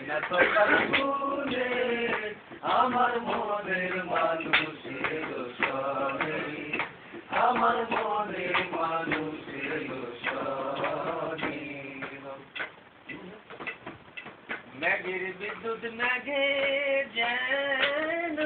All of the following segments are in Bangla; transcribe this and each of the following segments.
ফাল্গুনে আমার মনের মানুষের সনে আমার মনের মানুষের সনে মেঘের বিদ্যুৎ মেঘে যেন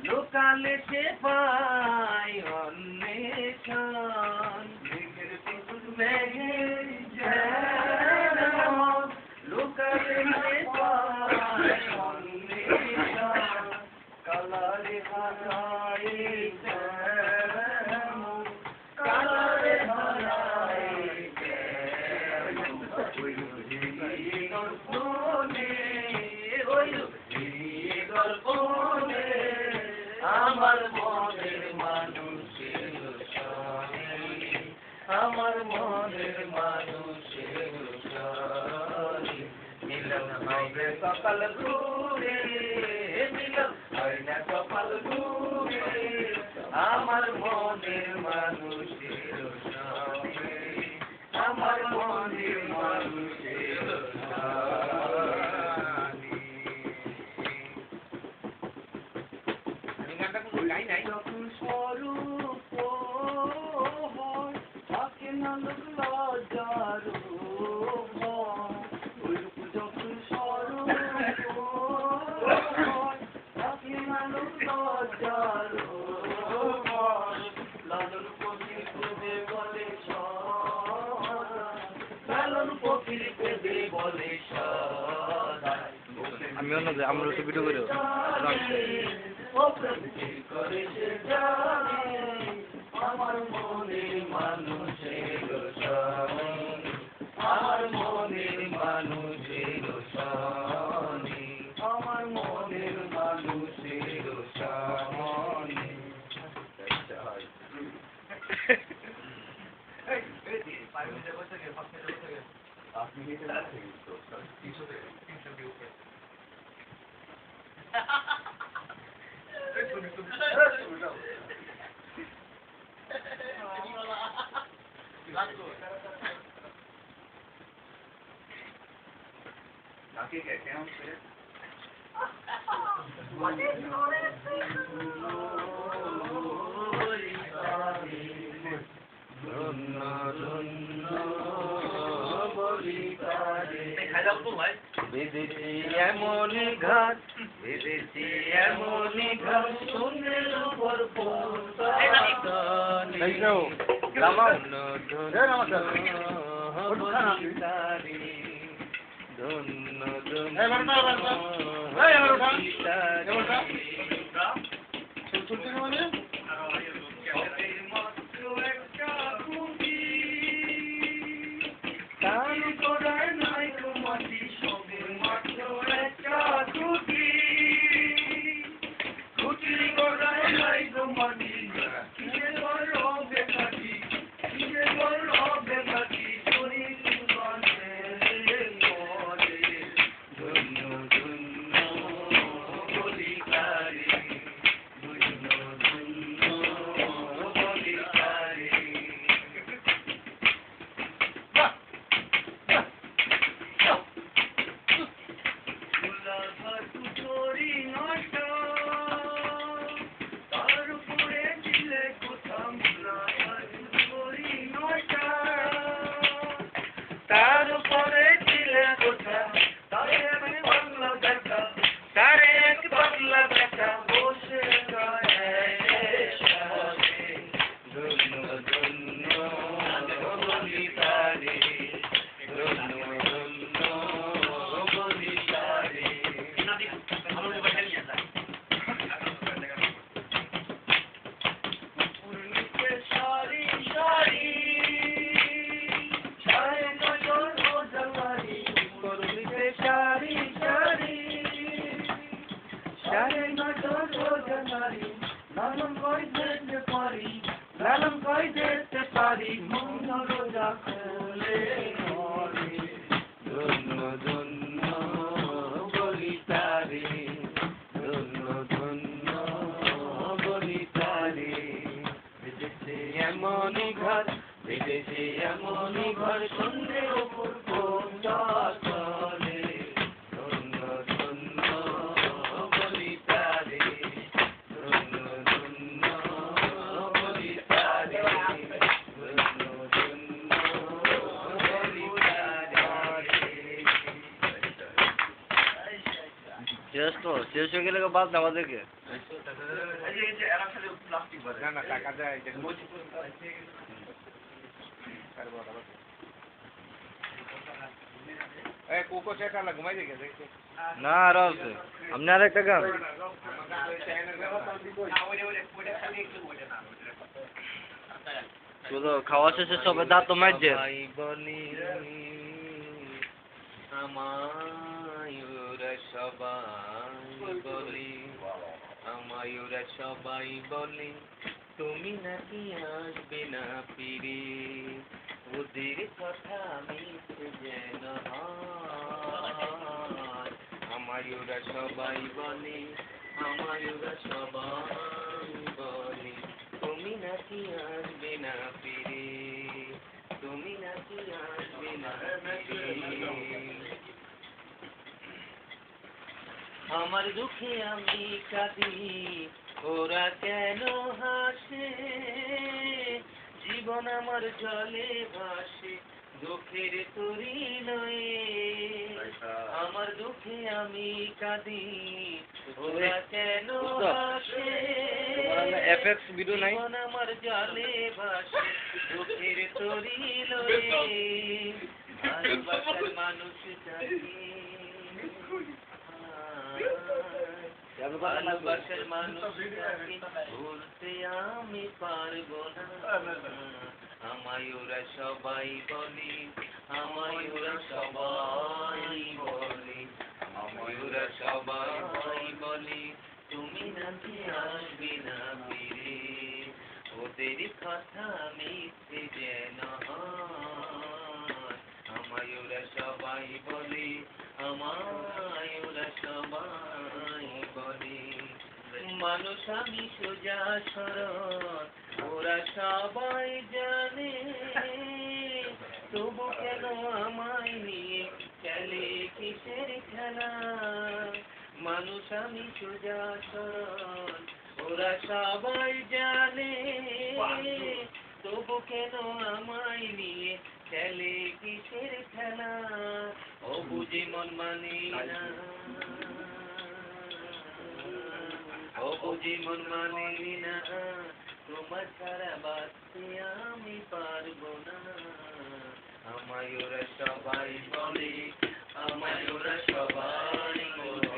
লোকালে সে পায় অন্বেষণ মেঘের বিদ্যুৎ মেঘে যেন লোকালে সে পায় অন্বেষণ কালারে হারায় কালারে হারায় আমার মনের মানুষের সনে আমার মনের মানুষের সনে মিলন হবে সকাল ঘুরে মিলন হয় না সকাল ঘুরে আমার মনের মানুষের সনে আমার মনের মানুষের যখন স্বরূপ থাকে না লজ্জার যখন স্বরূপ থাকে না লজ্জার লালন পক্ষীর পেদে বলে লালন পক্ষীর পেদে বলে আমি অন্য আমরা তো ভিডিও করে আমার মনের মানুষের সনে আমার মনের মানুষের সনে আমার মনের মানুষের সনে Aquí que tenemos que বেদেছি এমন ঘাট বেদেছি এমন ঘাট সুন্দর উপর লালন কই যেতে পারি লালন কই যেতে পারি মন রোজা খুলে মরে ধন্য ধন্য বলি তারে ধন্য ধন্য বলি তারে বিদেশে এমনই ঘর বিদেশে এমনই ঘর সন্ধ্যে উপর কোনটা চলে ধন্য শেষ তো শেষ হয়ে গেলে বাদ না আমাদেরকে এই যে এরা খালি প্লাস্টিক ভরে না টাকা দেয় এ কোকো সেটা না ঘুমাই দিয়ে গেছে না আরো আছে আপনি আর একটা গান শুধু খাওয়া শেষে সবে দাঁত তো মারছে বলি আমায়ুরা সবাই বলি আমায়ুরা সবাই বলি তুমি নাকি আসবে না ফিরে ওদের কথা মিথ্যে যেন হয় আমায়ুরা সবাই বলি আমায়ুরা সবাই বলি তুমি নাকি আসবে না ফিরে তুমি নাকি আসবে না ফিরে আমার দুঃখে আমি কাঁদি ওরা কেন হাসে জীবন আমার জলে ভাসে দুঃখের তরি নয় আমার দুঃখে আমি কাঁদি ওরা কেন হাসে এফএক্স ভিডিও নাই জীবন আমার জলে ভাসে দুঃখের তরি নয় ভালোবাসার মানুষ জানি ভালোবাসার মানুষটাকে ভুলতে আমি পারবো না আমায় ওরা সবাই বলি আমায় ওরা সবাই বলি আমায় ওরা সবাই বলি তুমি নাকি আসবে না ফিরে ওদের কথা মিথ্যে যেন হয় আমায় ওরা সবাই বলি আমায় ওরা সবাই বলি মানুষ আমি সোজা সরল ওরা সবাই জানে তবু কেন আমায় নিয়ে খেলে কিসের খেলা মানুষ আমি সোজা সরল ওরা সবাই জানে তবু কেন আমায় নিয়ে খেলে কিসের খেলা ও বুঝি মন মানি না ও বুঝি মন মানি না তোমার ছাড়া বাঁচতে আমি পারবো না আমায় ওরা সবাই বলে আমায় ওরা সবাই বলে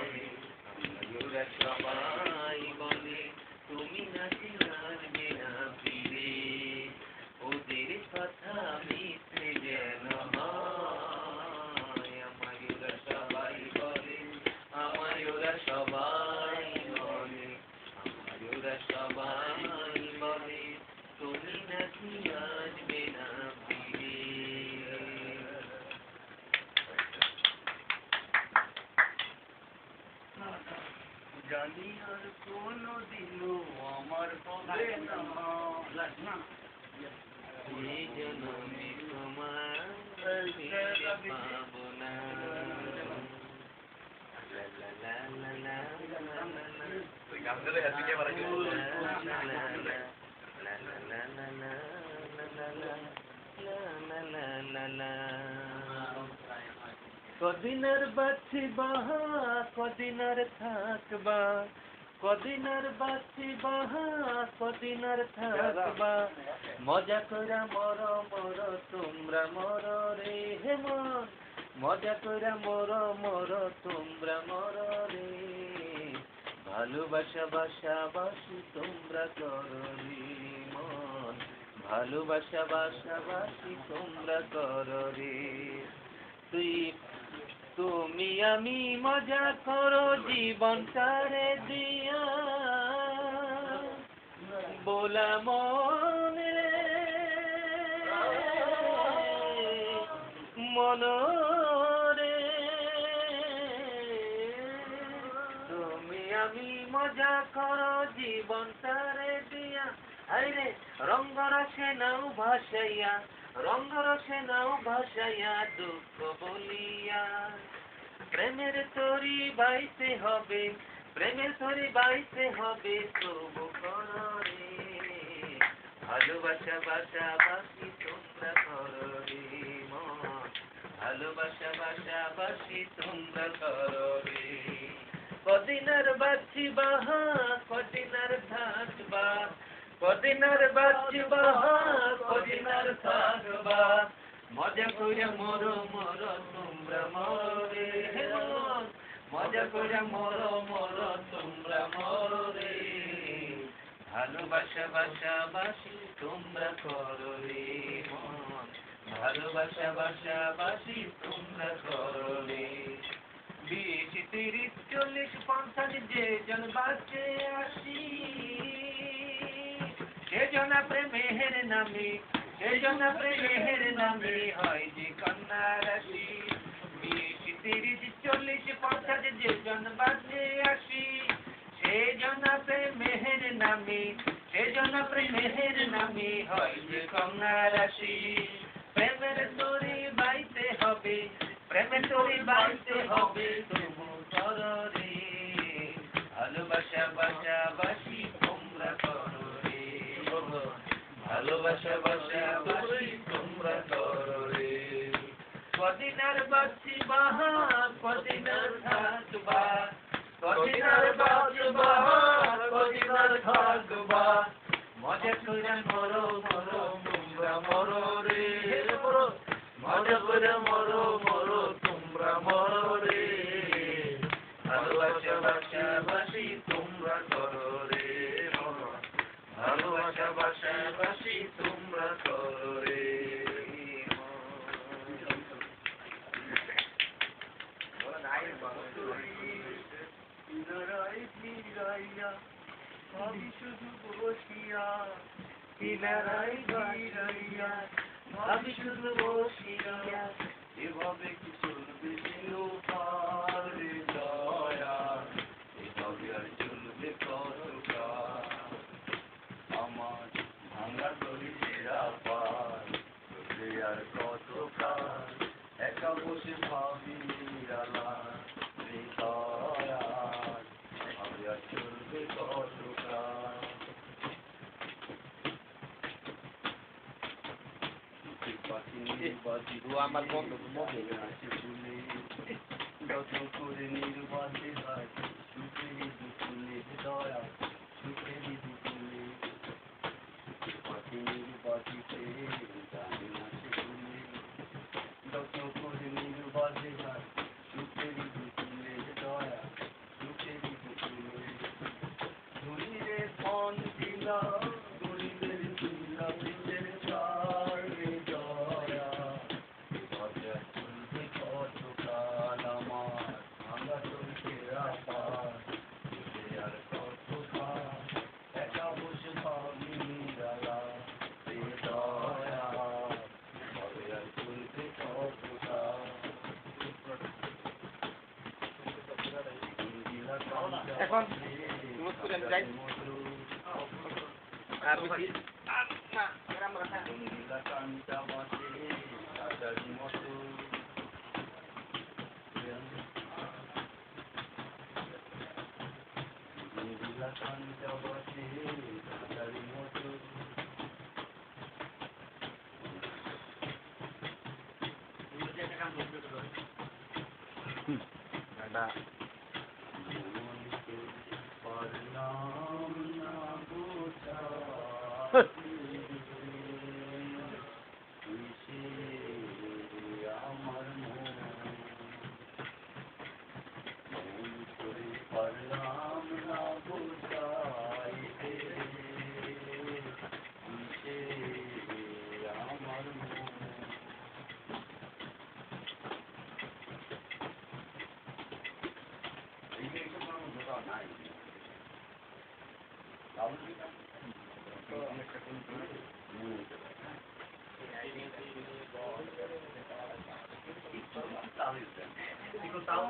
আমায় ওরা সবাই বলে তুমি নাকি আসবে না ফিরে ওদের কথা মিথ্যে যেন হয় আমায় ওরা সবাই বলে আমায় ওরা সবাই বলে আমায় ওরা সবাই বলে তুমি নাকি আসবে না ফিরে জানি আর কোনো দিনও আমার হবে না এই জন্মে তোমার পাবো না কদিনের বাঁচিবা কদিনের থাকবা কদিনের বাঁচিবা কদিনের থাকবা মজা কইরা মর মর তোমরা মর রে হে মন মজা কইরা মর মর তোমরা মর রে ভালোবাসা বাসাবাসি তোমরা করো রে মন ভালোবাসা বাসাবাসি তোমরা করো রে তুমি আমি মজা করো জীবন ছাড়ে দিয়া बोला মনে মনরে তুমি আমি মজা করো জীবন তারে দিয়া আইরে রঙ্গরসে নাও ভাসাইয়া রঙ্গরসে নাও ভাসাইয়া দুঃখ বলিয়া প্রেমের তরি বাইতে হবে প্রেমের তরি বাইতে হবে তবু কররে ভালোবাসা বাসাবাসি তোমরা কররে মন ভালোবাসা বাসাবাসি তোমরা কররে কদিনার বাঁচিবা কদিনার থাকবা কদিনার বাঁচিবা কদিনার থাকবা মজা করে মরো মরো তোমরা মরো রে মজা করে মরো মরো তোমরা মরো রে ভালোবাসা বাসাবাসি তোমরা করো রে মন ভালোবাসা বাসাবাসি তোমরা করো রে 20, 30, 40, 50 যে জন বাঁচে আসি সেজন প্রেমের নামে সেজন প্রেমের নামে হয় যে কন্যা রাশি 20, 30, 40, 50 যে জন বাঁচে আসি সেজন প্রেমের নামে সেজন প্রেমের নামে হয় যে কন্যা রাশি প্রেমের তরি বাইতে হবে প্রেমের তরি বাইতে হবে তবু করো রে ভালোবাসা বাসাবাসি তোমরা করো রে ভালোবাসা বাসাবাসি তোমরা করো রে কদিনার বাঁচিবা কদিনার থাকবা কদিনার বাঁচবা কদিনার থাকবা মজা করে মরো মরো তোমরা মরো রে মজা করে মরো মরো তোমরা মরো রে ভালোবাসা বাসাবাসি তোমরা করো রে ভালোবাসা বাসাবাসি তোমরা করো রে আমি শুধু বসিয়া কিনারায় ফিরাইয়া আমি শুধু বসিয়া এভাবে কি চলবে চিরকালে দয়া এভাবে আর চলবে কতকাল আমার ভাঙা তরিরা পার চলবে আর কতকাল একা বসে ভাবি নিরালা দয়া এভাবে আর চলবে কতকাল আমার বন্ধু মনে যত করে নির্বাচে হয় সুখেরই দুপুলে দয়া সুখেরই দুপুলে পাখি নির্বাচিতে জানি না সেগুলি যত করে নির্বাচে হয় সুখেরই দুপুলে দয়া সুখেরই দুপুলে ধুলিরে ফোন দিলা গরিবের দিলা পিঠের চারে দয়া এভাবে চলবে কতকাল আমার ভাঙা চলছে রাপার আর কতকাল একা বসে ভাবি নিরালা দয়া এভাবে আর চলবে কতকাল এখন যাই কান্তা বাসে রাজারি মতো কান্তা বাসে রাজারি মতো পারলাম না বোঝা আমার মন করে পারলাম না বোঝাইতে আমার মন নাই তাও